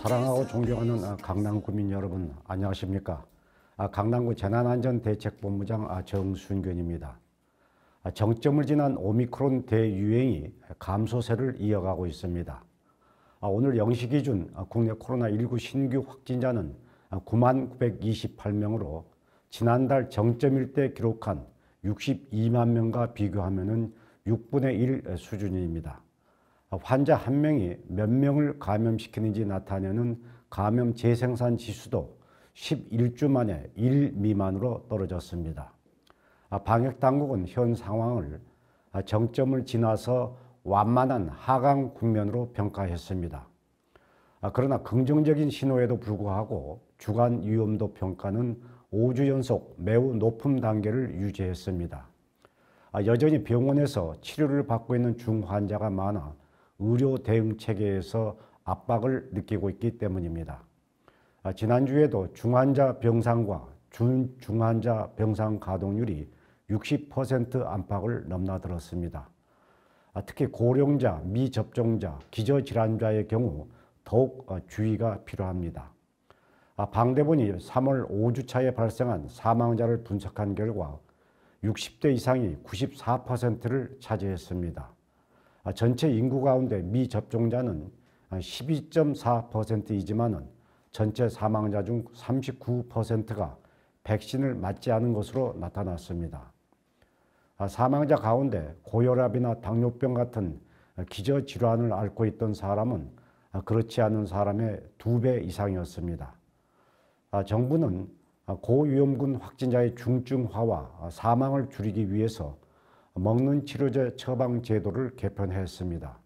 사랑하고 존경하는 강남 구민 여러분, 안녕하십니까? 강남구 재난안전대책본부장 정순균입니다. 정점을 지난 오미크론 대유행이 감소세를 이어가고 있습니다. 오늘 0시 기준 국내 코로나19 신규 확진자는 9928명으로 지난달 정점일 때 기록한 62만 명과 비교하면 6분의 1 수준입니다. 환자 한 명이 몇 명을 감염시키는지 나타내는 감염 재생산 지수도 11주 만에 1 미만으로 떨어졌습니다. 방역당국은 현 상황을 정점을 지나서 완만한 하강 국면으로 평가했습니다. 그러나 긍정적인 신호에도 불구하고 주간 위험도 평가는 5주 연속 매우 높은 단계를 유지했습니다. 여전히 병원에서 치료를 받고 있는 중환자가 많아 의료 대응 체계에서 압박을 느끼고 있기 때문입니다. 지난주에도 중환자 병상과 준중환자 병상 가동률이 60% 안팎을 넘나들었습니다. 특히 고령자, 미접종자, 기저질환자의 경우 더욱 주의가 필요합니다. 방대본이 3월 5주차에 발생한 사망자를 분석한 결과 60대 이상이 94%를 차지했습니다. 전체 인구 가운데 미접종자는 12.4%이지만 전체 사망자 중 39%가 백신을 맞지 않은 것으로 나타났습니다. 사망자 가운데 고혈압이나 당뇨병 같은 기저질환을 앓고 있던 사람은 그렇지 않은 사람의 2배 이상이었습니다. 정부는 고위험군 확진자의 중증화와 사망을 줄이기 위해서 먹는 치료제 처방 제도를 개편했습니다.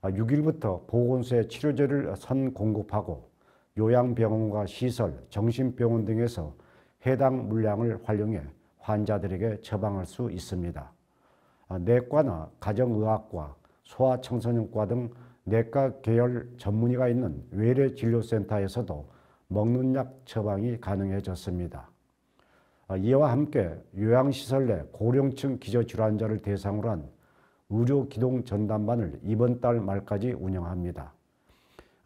6일부터 보건소에 치료제를 선공급하고 요양병원과 시설, 정신병원 등에서 해당 물량을 활용해 환자들에게 처방할 수 있습니다. 내과나 가정의학과, 소아청소년과 등 내과 계열 전문의가 있는 외래진료센터에서도 먹는 약 처방이 가능해졌습니다. 이와 함께 요양시설 내 고령층 기저질환자를 대상으로 한 의료기동 전담반을 이번 달 말까지 운영합니다.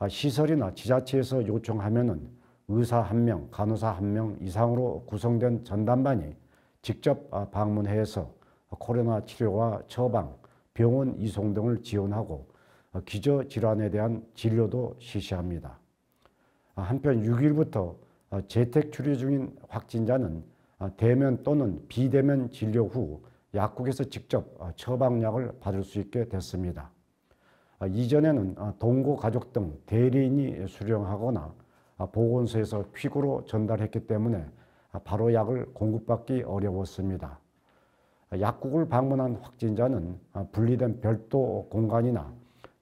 시설이나 지자체에서 요청하면 의사 1명, 간호사 1명 이상으로 구성된 전담반이 직접 방문해서 코로나 치료와 처방, 병원 이송 등을 지원하고 기저질환에 대한 진료도 실시합니다. 한편 6일부터 재택 치료 중인 확진자는 대면 또는 비대면 진료 후 약국에서 직접 처방약을 받을 수 있게 됐습니다. 이전에는 동거 가족 등 대리인이 수령하거나 보건소에서 퀵으로 전달했기 때문에 바로 약을 공급받기 어려웠습니다. 약국을 방문한 확진자는 분리된 별도 공간이나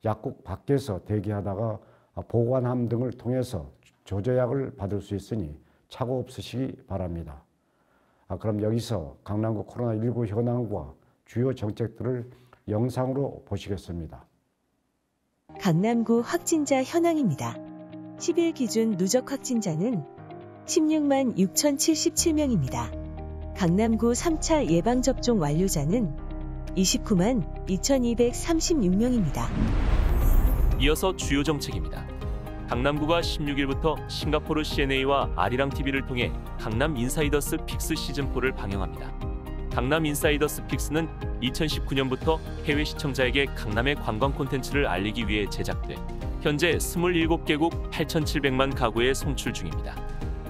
약국 밖에서 대기하다가 보관함 등을 통해서 조제약을 받을 수 있으니 착오 없으시기 바랍니다. 그럼 여기서 강남구 코로나19 현황과 주요 정책들을 영상으로 보시겠습니다. 강남구 확진자 현황입니다. 10일 기준 누적 확진자는 16만 6,077명입니다. 강남구 3차 예방접종 완료자는 29만 2,236명입니다. 이어서 주요 정책입니다. 강남구가 16일부터 싱가포르 CNA와 아리랑 TV를 통해 강남 인사이더스 픽스 시즌4를 방영합니다. 강남 인사이더스 픽스는 2019년부터 해외 시청자에게 강남의 관광 콘텐츠를 알리기 위해 제작돼 현재 27개국 8,700만 가구에 송출 중입니다.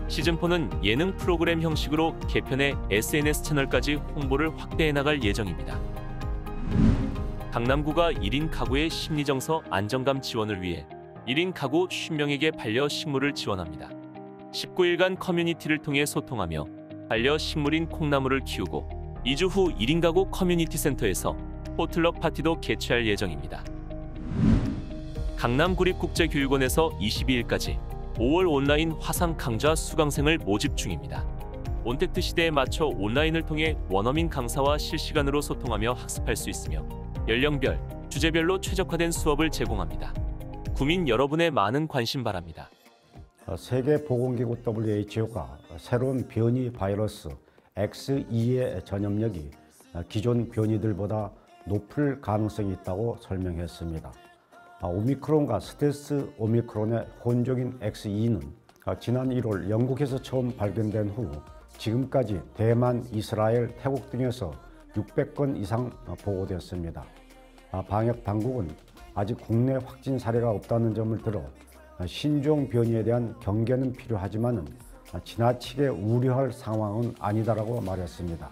시즌4는 예능 프로그램 형식으로 개편해 SNS 채널까지 홍보를 확대해 나갈 예정입니다. 강남구가 1인 가구의 심리정서 안정감 지원을 위해 1인 가구 50명에게 반려식물을 지원합니다. 19일간 커뮤니티를 통해 소통하며 반려식물인 콩나물을 키우고 2주 후 1인 가구 커뮤니티 센터에서 포틀럭 파티도 개최할 예정입니다. 강남구립국제교육원에서 22일까지 5월 온라인 화상 강좌 수강생을 모집 중입니다. 온택트 시대에 맞춰 온라인을 통해 원어민 강사와 실시간으로 소통하며 학습할 수 있으며 연령별, 주제별로 최적화된 수업을 제공합니다. 구민 여러분의 많은 관심 바랍니다. 세계보건기구 WHO가 새로운 변이 바이러스 X2의 전염력이 기존 변이들보다 높을 가능성이 있다고 설명했습니다. 오미크론과 스텔스 오미크론의 혼종인 XE는 지난 1월 영국에서 처음 발견된 후 지금까지 대만, 이스라엘, 태국 등에서 600건 이상 보고되었습니다. 방역 당국은 아직 국내 확진 사례가 없다는 점을 들어 신종 변이에 대한 경계는 필요하지만 지나치게 우려할 상황은 아니다라고 말했습니다.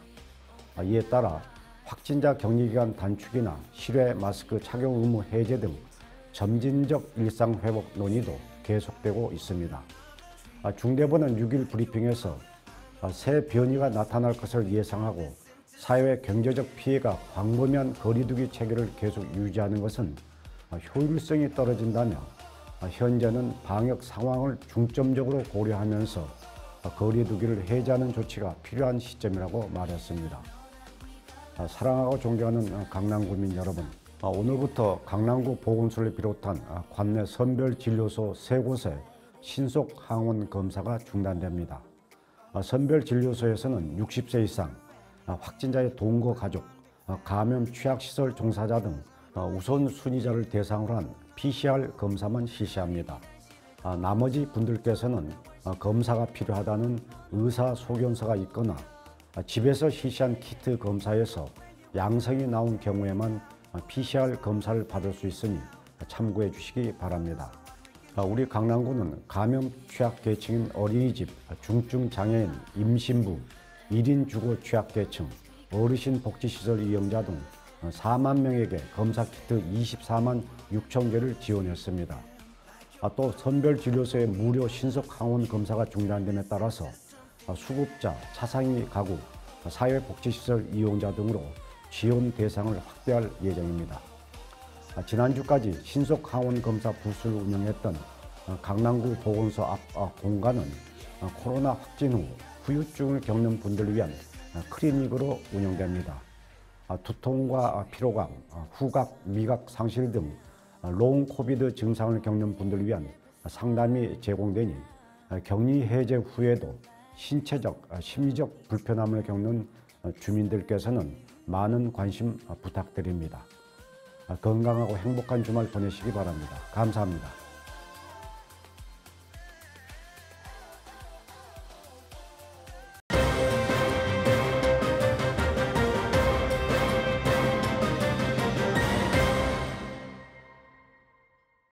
이에 따라 확진자 격리기간 단축이나 실외 마스크 착용 의무 해제 등 점진적 일상 회복 논의도 계속되고 있습니다. 중대본은 6일 브리핑에서 새 변이가 나타날 것을 예상하고 사회 경제적 피해가 광범위한 거리두기 체계를 계속 유지하는 것은 효율성이 떨어진다며 현재는 방역 상황을 중점적으로 고려하면서 거리두기를 해제하는 조치가 필요한 시점이라고 말했습니다. 사랑하고 존경하는 강남구민 여러분, 오늘부터 강남구 보건소를 비롯한 관내 선별진료소 3곳에 신속 항원 검사가 중단됩니다. 선별진료소에서는 60세 이상, 확진자의 동거 가족, 감염 취약시설 종사자 등 우선순위자를 대상으로 한 PCR 검사만 실시합니다. 나머지 분들께서는 검사가 필요하다는 의사소견서가 있거나 집에서 실시한 키트 검사에서 양성이 나온 경우에만 PCR 검사를 받을 수 있으니 참고해 주시기 바랍니다. 우리 강남구는 감염 취약계층인 어린이집, 중증장애인, 임신부, 1인 주거 취약계층, 어르신 복지시설 이용자 등 4만 명에게 검사키트 24만 6천 개를 지원했습니다. 또 선별진료소의 무료 신속 항원 검사가 중단됨에 따라서 수급자, 차상위 가구, 사회복지시설 이용자 등으로 지원 대상을 확대할 예정입니다. 지난주까지 신속 항원 검사 부스를 운영했던 강남구 보건소 앞 공간은 코로나 확진 후 후유증을 겪는 분들을 위한 클리닉으로 운영됩니다. 두통과 피로감, 후각, 미각 상실 등 롱 코비드 증상을 겪는 분들을 위한 상담이 제공되니 격리 해제 후에도 신체적, 심리적 불편함을 겪는 주민들께서는 많은 관심 부탁드립니다. 건강하고 행복한 주말 보내시기 바랍니다. 감사합니다.